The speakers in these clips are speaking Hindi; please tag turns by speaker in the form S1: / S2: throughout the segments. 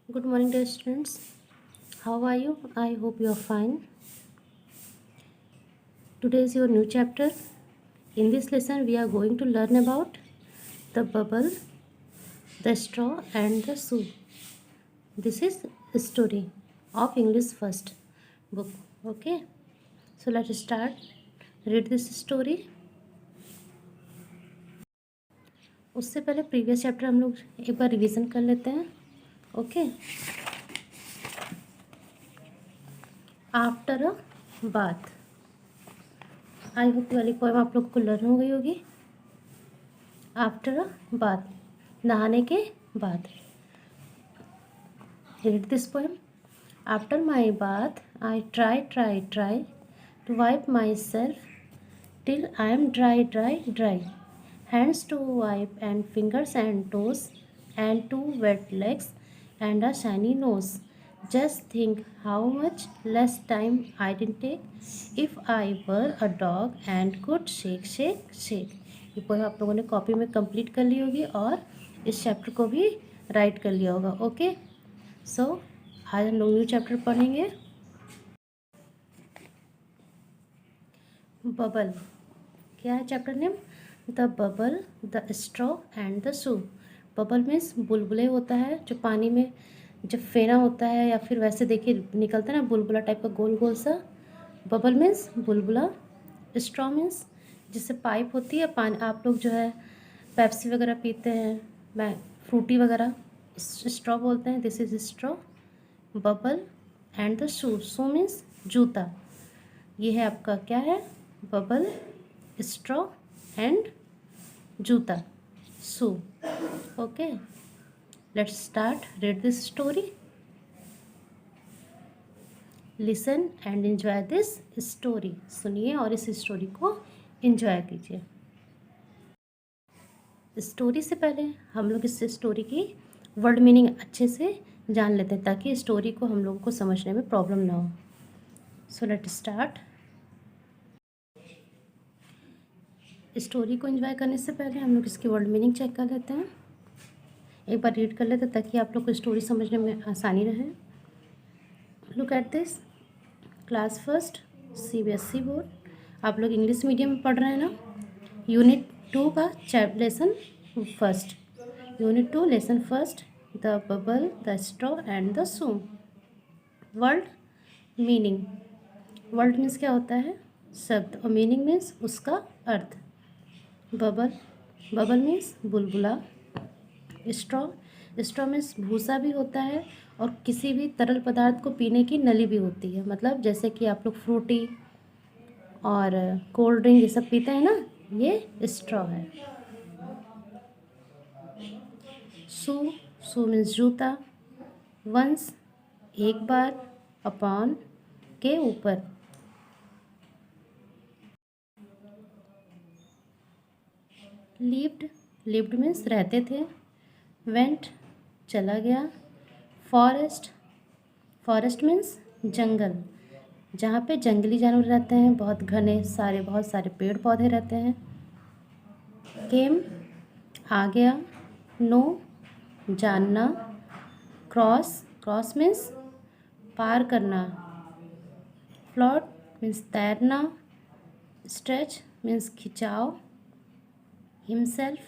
S1: Good morning, dear students. How are you? I hope you are fine. Today is your new chapter. In this lesson, we are going to learn about the bubble, the straw, and the shoe. This is a story of English first book. Okay, so let's start. Read this story. उससे पहले प्रीवियस चैप्टर हम लोग एक बार रिवीजन कर लेते हैं. Okay. After a bath. I hope वाली पोएम आप लोग को लर्न हो गई होगी. आफ्टर अ बाथ, नहाने के बाद. Read this poem. After my bath I try to wipe myself till I am dry. Hands to wipe and fingers and toes and two wet legs and a shiny nose. Just think how much less time I didn't take if I were a dog and could shake. ये पोएम आप लोगों ने कॉपी में कंप्लीट कर ली होगी और इस चैप्टर को भी राइट कर लिया होगा. ओके, सो आज हम लोग न्यू चैप्टर पढ़ेंगे. बबल. क्या है chapter name? The bubble, the straw and the shoe. Bubble means बुलबुले होता है जो पानी में जब फेना होता है या फिर वैसे देखिए निकलता है ना बुलबुला टाइप का गोल गोल सा. बबल मीन्स बुलबुला. स्ट्रॉ मीन्स जिससे पाइप होती है पानी. आप लोग जो है पेप्सी वगैरह पीते हैं, मैं फ्रूटी वगैरह, स्ट्रॉ बोलते हैं. This is straw. Bubble and the shoe. Shoe means जूता. ये है आपका क्या है? बबल, स्ट्रॉ एंड जूता, shoe. Okay, let's start. Read this story. Listen and enjoy this story. सुनिए और इस स्टोरी को एंजॉय कीजिए. स्टोरी से पहले हम लोग इस स्टोरी की वर्ड मीनिंग अच्छे से जान लेते हैं ताकि स्टोरी को हम लोगों को समझने में प्रॉब्लम ना हो. So let start. स्टोरी को एंजॉय करने से पहले हम लोग इसकी वर्ड मीनिंग चेक कर लेते हैं. एक बार रीड कर लेते हैं ताकि आप लोग को स्टोरी समझने में आसानी रहे. Look at this. Class first, CBSE board. आप लोग इंग्लिश मीडियम में पढ़ रहे हैं ना. यूनिट 2 का lesson first. Unit 2 lesson first. The bubble, the straw and the shoe. Word meaning. Word means क्या होता है? शब्द. और मीनिंग मीन्स उसका अर्थ. बबल, बबल मीन्स बुलबुला. स्ट्रॉ, स्ट्रॉ मीन्स भूसा भी होता है और किसी भी तरल पदार्थ को पीने की नली भी होती है. मतलब जैसे कि आप लोग फ्रूटी और कोल्ड ड्रिंक ये सब पीते हैं ना, ये स्ट्रॉ है. शू, शू मीन्स जूता. वंस, एक बार. अपॉन, के ऊपर. लिव्ड, लिव्ड मीन्स रहते थे. वेंट, चला गया. फॉरेस्ट, फॉरेस्ट मीन्स जंगल. जहाँ पे जंगली जानवर रहते हैं, बहुत घने सारे, बहुत सारे पेड़ पौधे रहते हैं. केम, आ गया. नो, जानना. क्रॉस, क्रॉस मीन्स पार करना. फ्लोट मीन्स तैरना. स्ट्रेच मीन्स खिंचाव. हिमसेल्फ,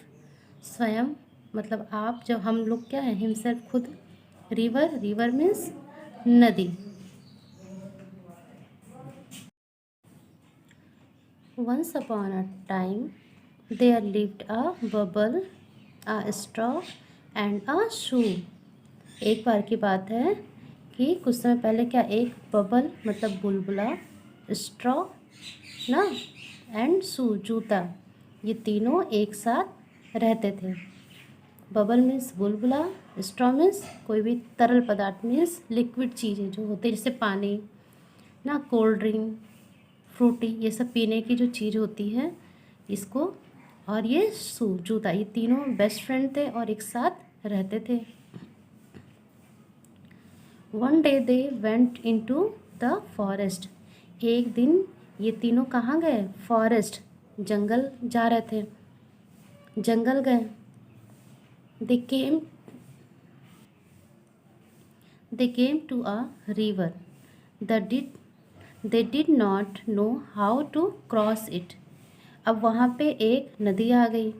S1: स्वयं, मतलब आप. जब हम लोग क्या है? हिमसेल्फ, खुद. रिवर, रिवर मीन्स नदी. Once upon a time there lived a bubble, a straw and a shoe. एक बार की बात है कि कुछ समय पहले क्या, एक बबल मतलब बुलबुला, स्ट्रॉ ना, एंड शू जूता, ये तीनों एक साथ रहते थे. बबल मीन्स बुलबुला. स्ट्रॉ मीन्स कोई भी तरल पदार्थ, मीन्स लिक्विड चीज़ें जो होती है जैसे पानी ना, कोल्ड ड्रिंक, फ्रूटी, ये सब पीने की जो चीज़ होती है इसको. और ये शू जूता, ये तीनों बेस्ट फ्रेंड थे और एक साथ रहते थे. One day they went into the forest. एक दिन ये तीनों कहाँ गए? फॉरेस्ट, जंगल जा रहे थे, जंगल गए. They came, they came to a river they did not know how to cross it. अब वहाँ पे एक नदी आ गई,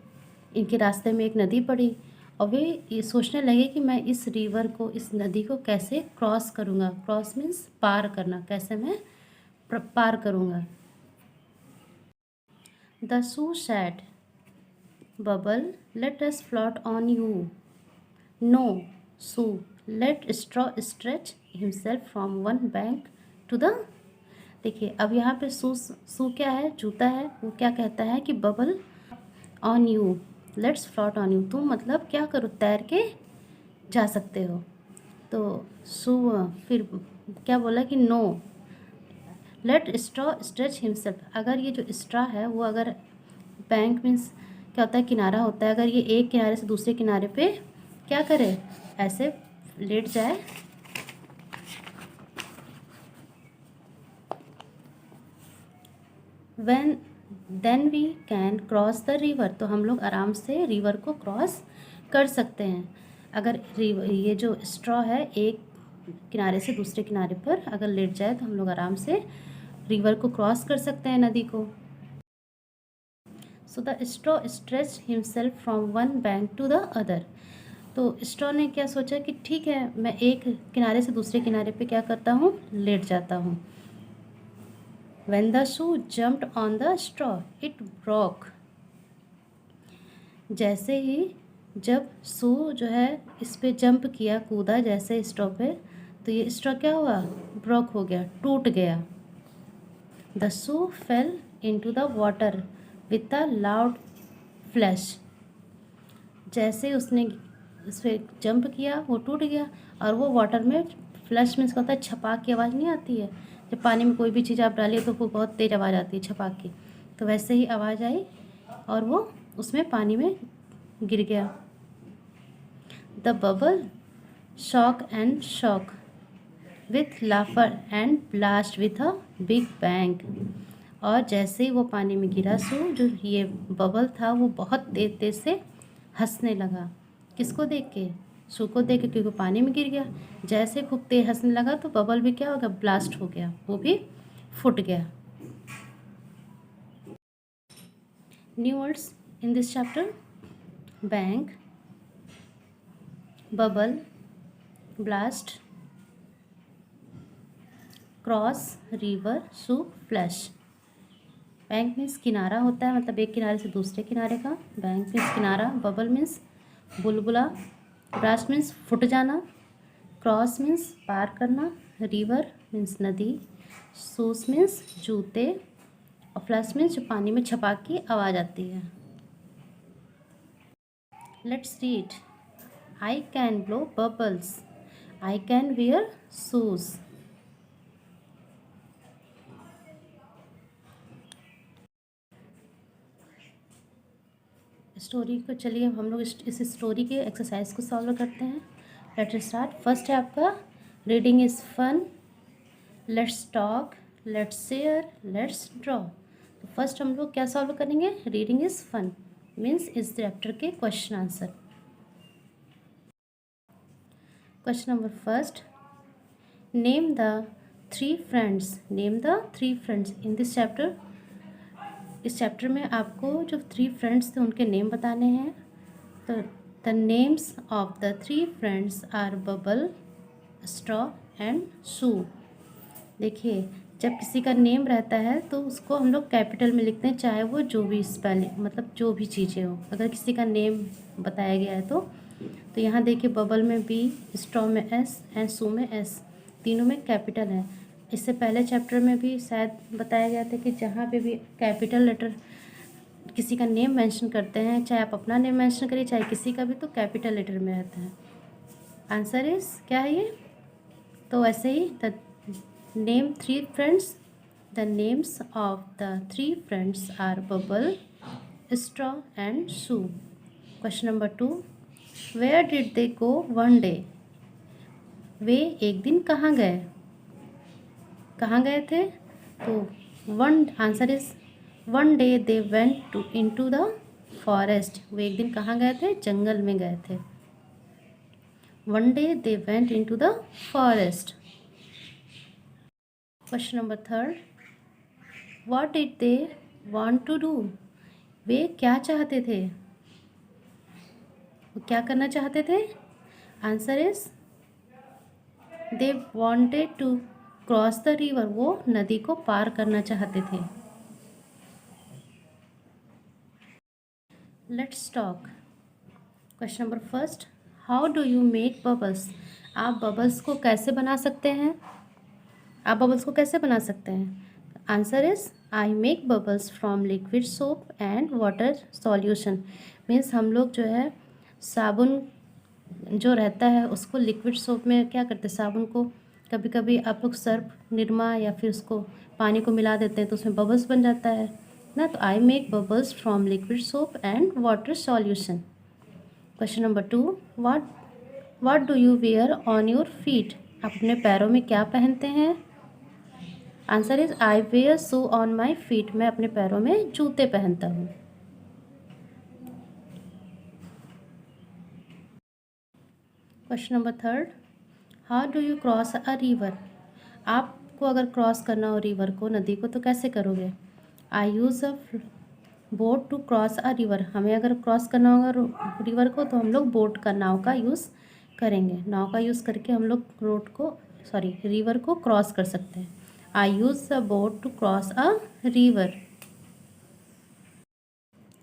S1: इनके रास्ते में एक नदी पड़ी और वे ये सोचने लगे कि मैं इस रिवर को, इस नदी को कैसे क्रॉस करूँगा। क्रॉस मीन्स पार करना, कैसे मैं पार करूँगा। The shoe said bubble let us float on you. No shoe let straw stretch himself from one bank to the. देखिए अब यहाँ पे सू क्या है, जूता है। वो क्या कहता है कि bubble on you let's float on you, तुम मतलब क्या करो, तैर के जा सकते हो। तो सू फिर क्या बोला कि no let straw stretch himself. अगर ये जो स्ट्रॉ है वो अगर बैंक मीन्स क्या होता है, किनारा होता है। अगर ये एक किनारे से दूसरे किनारे पे क्या करे, ऐसे लेट जाए when then we can cross the river, तो हम लोग आराम से रिवर को क्रॉस कर सकते हैं। अगर रिवर ये जो स्ट्रॉ है एक किनारे से दूसरे किनारे पर अगर लेट जाए तो हम लोग आराम से रिवर को क्रॉस कर सकते हैं, नदी को। So the straw stretch himself from one bank to the other. तो स्ट्रॉ ने क्या सोचा कि ठीक है, मैं एक किनारे से दूसरे किनारे पे क्या करता हूँ, लेट जाता हूँ। When the shoe jumped on the straw, it broke. जैसे ही जब शू जो है इस पे जंप किया, कूदा जैसे स्ट्रॉ पे, तो ये स्ट्रॉ क्या हुआ, ब्रोक हो गया, टूट गया। The shoe fail into the water with a loud flash. जैसे उसने इस पर जंप किया वो टूट गया और वो वाटर में फ्लैश मीन्स क्या होता है, छपाक की आवाज़ नहीं आती है। जब पानी में कोई भी चीज़ आप डालिए तो वो बहुत तेज़ आवाज़ आती है छपाक की, तो वैसे ही आवाज़ आई और वो उसमें पानी में गिर गया। The bubble shock and shock with लाफर and blast with a big bang. और जैसे ही वो पानी में गिरा सो जो ये बबल था वो बहुत तेज तेज से हंसने लगा। किसको देख के, सू को देख के, क्योंकि पानी में गिर गया। जैसे खूब तेज हंसने लगा तो बबल भी क्या हो गया, ब्लास्ट हो गया, वो भी फूट गया। New words in this chapter, bank, bubble, blast, cross, river, shoe, flash. Bank means किनारा होता है, मतलब एक किनारे से दूसरे किनारे का। बैंक मीन्स किनारा, बबल मीन्स बुलबुला, ब्लास्ट मीन्स फुट जाना, क्रॉस मीन्स पार करना, रिवर मीन्स नदी, शूज मीन्स जूते, और फ्लैश मीन्स जो पानी में छपाक की आवाज़ आती है। Let's read. I can blow bubbles, I can wear shoes. Story को चलिए हम लोग इस स्टोरी के एक्सरसाइज को सॉल्व करते हैं। Let's start. फर्स्ट है आपका reading is fun, let's talk, let's share, let's draw. तो फर्स्ट हम लोग क्या सॉल्व करेंगे, रीडिंग इज़ फन मीन्स इस चैप्टर के question answer. Question number first, name the three friends, name the three friends in this chapter. इस चैप्टर में आपको जो थ्री फ्रेंड्स थे उनके नेम बताने हैं। तो the names of the three friends are bubble, straw and shoe. देखिए जब किसी का नेम रहता है तो उसको हम लोग कैपिटल में लिखते हैं, चाहे वो जो भी स्पेलिंग मतलब जो भी चीज़ें हो। अगर किसी का नेम बताया गया है तो यहाँ देखिए बबल में बी, स्ट्रॉ में एस एंड शू में एस, तीनों में कैपिटल है। इससे पहले चैप्टर में भी शायद बताया गया था कि जहाँ पे भी कैपिटल लेटर किसी का नेम मेंशन करते हैं, चाहे आप अपना नेम मेंशन करिए चाहे किसी का भी, तो कैपिटल लेटर में रहता है। आंसर इज क्या है ये, तो ऐसे ही the name three friends, the names of the three friends are bubble, straw and shoe. Question number 2, where did they go one day. वे एक दिन कहाँ गए, कहाँ गए थे, तो one, answer is one day they went to into the forest. वो एक दिन कहाँ गए थे, जंगल में गए थे। One day they went into the forest. Question number 3. What did they want to do? वे क्या चाहते थे? वो क्या करना चाहते थे? Answer is they wanted to cross the river. वो नदी को पार करना चाहते थे. Let's talk. Question number first. How do you make bubbles? आप बबल्स को कैसे बना सकते हैं? आप बबल्स को कैसे बना सकते हैं? Answer is I make bubbles from liquid soap and water solution. Means हम लोग जो है साबुन जो रहता है उसको लिक्विड सोप में क्या करते हैं, साबुन को कभी कभी आप लोग सर्फ निरमा या फिर उसको पानी को मिला देते हैं तो उसमें बबल्स बन जाता है ना. तो I make bubbles from liquid soap and water solution. Question number 2. What do you wear on your feet? आप अपने पैरों में क्या पहनते हैं? Answer is I wear shoe on my feet. मैं अपने पैरों में जूते पहनता हूँ. Question number 3. How do you cross a river? आपको अगर क्रॉस करना हो रिवर को, नदी को, तो कैसे करोगे? I use a boat to cross a river. हमें अगर क्रॉस करना होगा रिवर को तो हम लोग बोट का, नाव का यूज़ करेंगे. नाव का यूज़ करके हम लोग रिवर को क्रॉस कर सकते हैं. I use a boat to cross a river.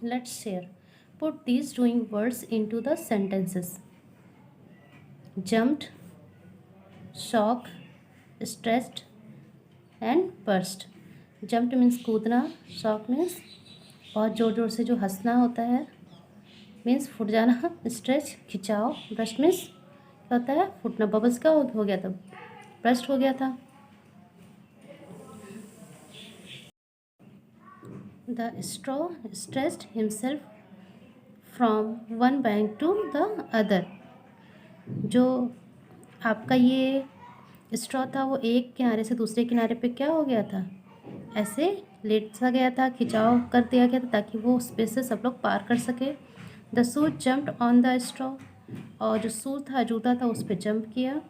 S1: Let's share. Put these doing words into the sentences. jumped, shock, stressed and burst. jumped means कूदना, shock मीन्स बहुत ज़ोर ज़ोर से जो हंसना होता है, मीन्स फूट जाना, स्ट्रेच खिंचाव, ब्रस्ट मीन्स क्या होता है, फूटना. बबल्स का हो गया था, ब्रस्ट हो गया था. The straw stretched himself from one bank to the other. जो आपका ये स्ट्रॉ था वो एक किनारे से दूसरे किनारे पे क्या हो गया था, ऐसे लेट सा गया था, खिंचाव कर दिया गया था ताकि वो स्पेस से सब लोग पार कर सके. The shoes jumped on the straw. और जो शूज था, जूता था, उस पर जंप किया.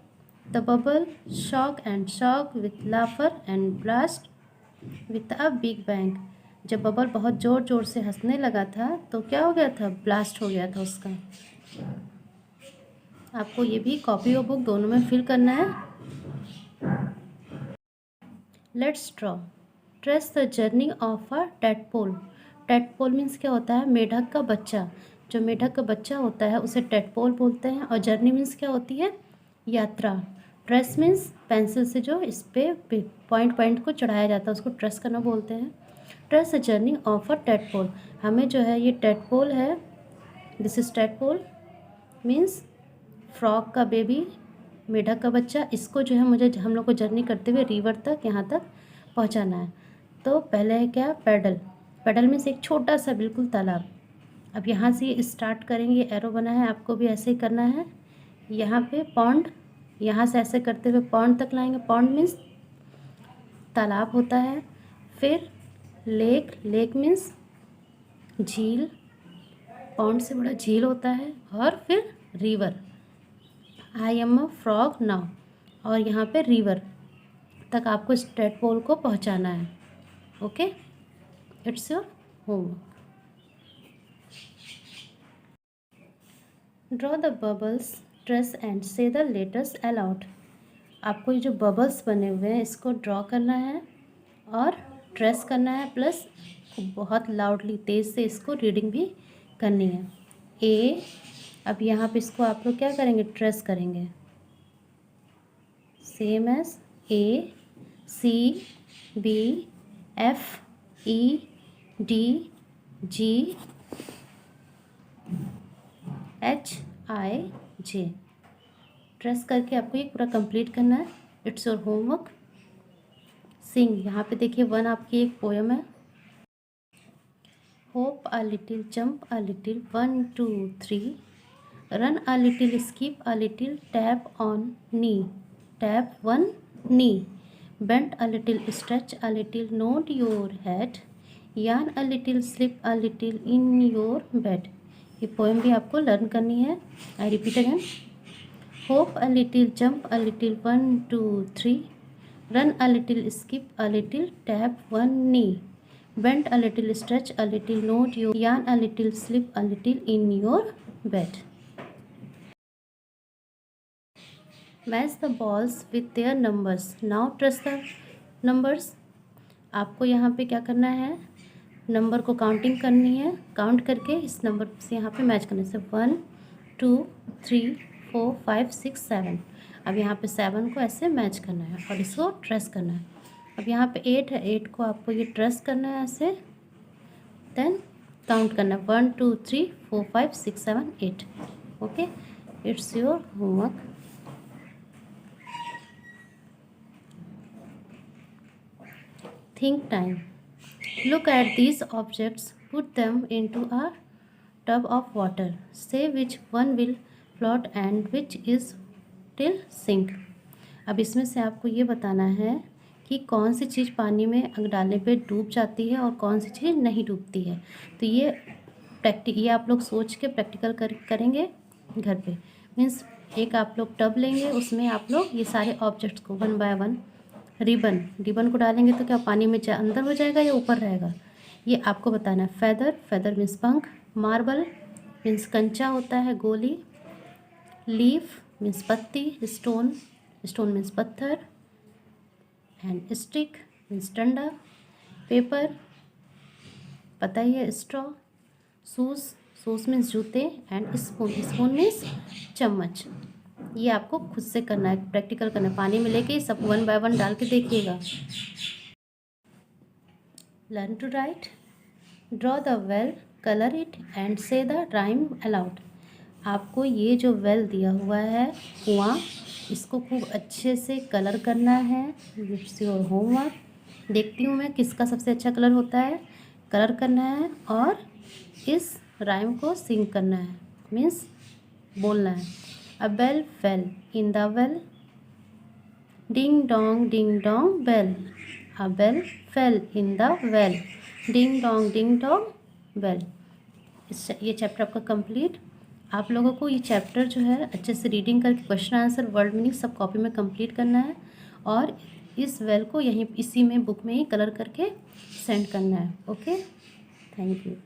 S1: The bubble shock with लाफर and blast with a big bang. जब बबल बहुत ज़ोर ज़ोर से हंसने लगा था तो क्या हो गया था, ब्लास्ट हो गया था उसका. आपको ये भी कॉपी और बुक दोनों में फिल करना है. Let's draw. Trace the journey of a tadpole. Tadpole means क्या होता है, मेढक का बच्चा. जो मेढक का बच्चा होता है उसे टेडपोल बोलते हैं. और जर्नी मीन्स क्या होती है, यात्रा. ट्रेस मीन्स पेंसिल से जो इस पे पॉइंट को चढ़ाया जाता है उसको ट्रेस करना बोलते हैं. Trace the journey of a tadpole. हमें जो है ये टेडपोल है, this is tadpole means frog का बेबी, मेढक का बच्चा. इसको जो है मुझे हम लोग को जर्नी करते हुए रिवर तक, यहाँ तक पहुँचाना है. तो पहले है क्या, पैडल. पैडल में से एक छोटा सा बिल्कुल तालाब. अब यहाँ से स्टार्ट करेंगे, एरो बना है, आपको भी ऐसे ही करना है. यहाँ पे पॉन्ड, यहाँ से ऐसे करते हुए पॉन्ड तक लाएंगे. पॉन्ड मीन्स तालाब होता है. फिर लेक मीन्स झील, पॉन्ड से बड़ा झील होता है. और फिर river, I am a frog now. और यहाँ पे रिवर तक आपको इस टेडपोल को पहुँचाना है. Okay, it's your homework. Draw the bubbles, trace and say the letters allowed. आपको ये जो बबल्स बने हुए हैं इसको ड्रॉ करना है और ट्रेस करना है, प्लस बहुत लाउडली तेज़ से इसको रीडिंग भी करनी है. ए. अब यहाँ पे इसको आप लोग क्या करेंगे, ट्रेस करेंगे. Same as A, C, B, F, E, D, G, H, I, J. Trace करके आपको ये पूरा कंप्लीट करना है. It's your homework. सिंग. यहाँ पे देखिए 1 आपकी एक पोएम है. Hop a little, jump a little, 1 2 3, run a little, skip a little, tap on knee, tap 1 knee, bend a little, stretch a little, nod your head, yawn a little, sleep a little in your bed. ये पोएम भी आपको लर्न करनी है. I repeat again. Hop a little, jump a little, 1 2 3. Run a little, skip a little, tap one knee. Bend a little, stretch a little, note your yarn a little, sleep a little in your bed. Match the balls with their numbers. Now trace the numbers. आपको यहाँ पे क्या करना है, नंबर को काउंटिंग करनी है, काउंट करके इस नंबर से यहाँ पे मैच करने से 1 2 3 4 5 6 7. अब यहाँ पे 7 को ऐसे मैच करना है और इसको ट्रेस करना है. अब यहाँ पे 8 है, 8 को आपको ये ट्रेस करना है ऐसे, देन काउंट करना है 1 2 3 4 5 6 7 8. Okay, it's your homework. Think time. Look at these objects, put them into a tub of water. Say which one will float and which is till sink. अब इसमें से आपको ये बताना है कि कौन सी चीज़ पानी में अगर डालने पे डूब जाती है और कौन सी चीज़ नहीं डूबती है. तो ये आप लोग सोच के प्रैक्टिकल करेंगे घर पे. मीन्स एक आप लोग टब लेंगे, उसमें आप लोग ये सारे ऑब्जेक्ट्स को 1 बाय 1, रिबन को डालेंगे तो क्या पानी में अंदर हो जाएगा या ऊपर रहेगा, ये आपको बताना है. फेदर मीन्स पंख. मार्बल मीन्स कंचा होता है, गोली. लीफ मीन्स पत्ती. स्टोन मीन्स पत्थर. एंड स्टिक मीन्स डंडा. पेपर पता ही है, स्ट्रॉ. शूज़ मीन्स जूते. एंड स्पून मीन्स चम्मच. ये आपको खुद से करना है, प्रैक्टिकल करना है. पानी में लेके सब 1 बाय 1 डाल के देखिएगा. Learn to write. Draw the well, colour it and say the rhyme aloud. आपको ये जो वेल दिया हुआ है कुआं, इसको खूब अच्छे से कलर करना है. It's your homework. देखती हूँ मैं किसका सबसे अच्छा कलर होता है. कलर करना है और इस राइम को सिंग करना है, मीन्स बोलना है. A bell fell in the well. Ding dong bell. A bell fell in the well. Ding dong bell. ये चैप्टर आपका कंप्लीट. आप लोगों को ये चैप्टर जो है अच्छे से रीडिंग करके क्वेश्चन आंसर वर्ड मीनिंग सब कॉपी में कंप्लीट करना है और इस वेल को यहीं इसी में बुक में ही कलर करके सेंड करना है. Okay, thank you.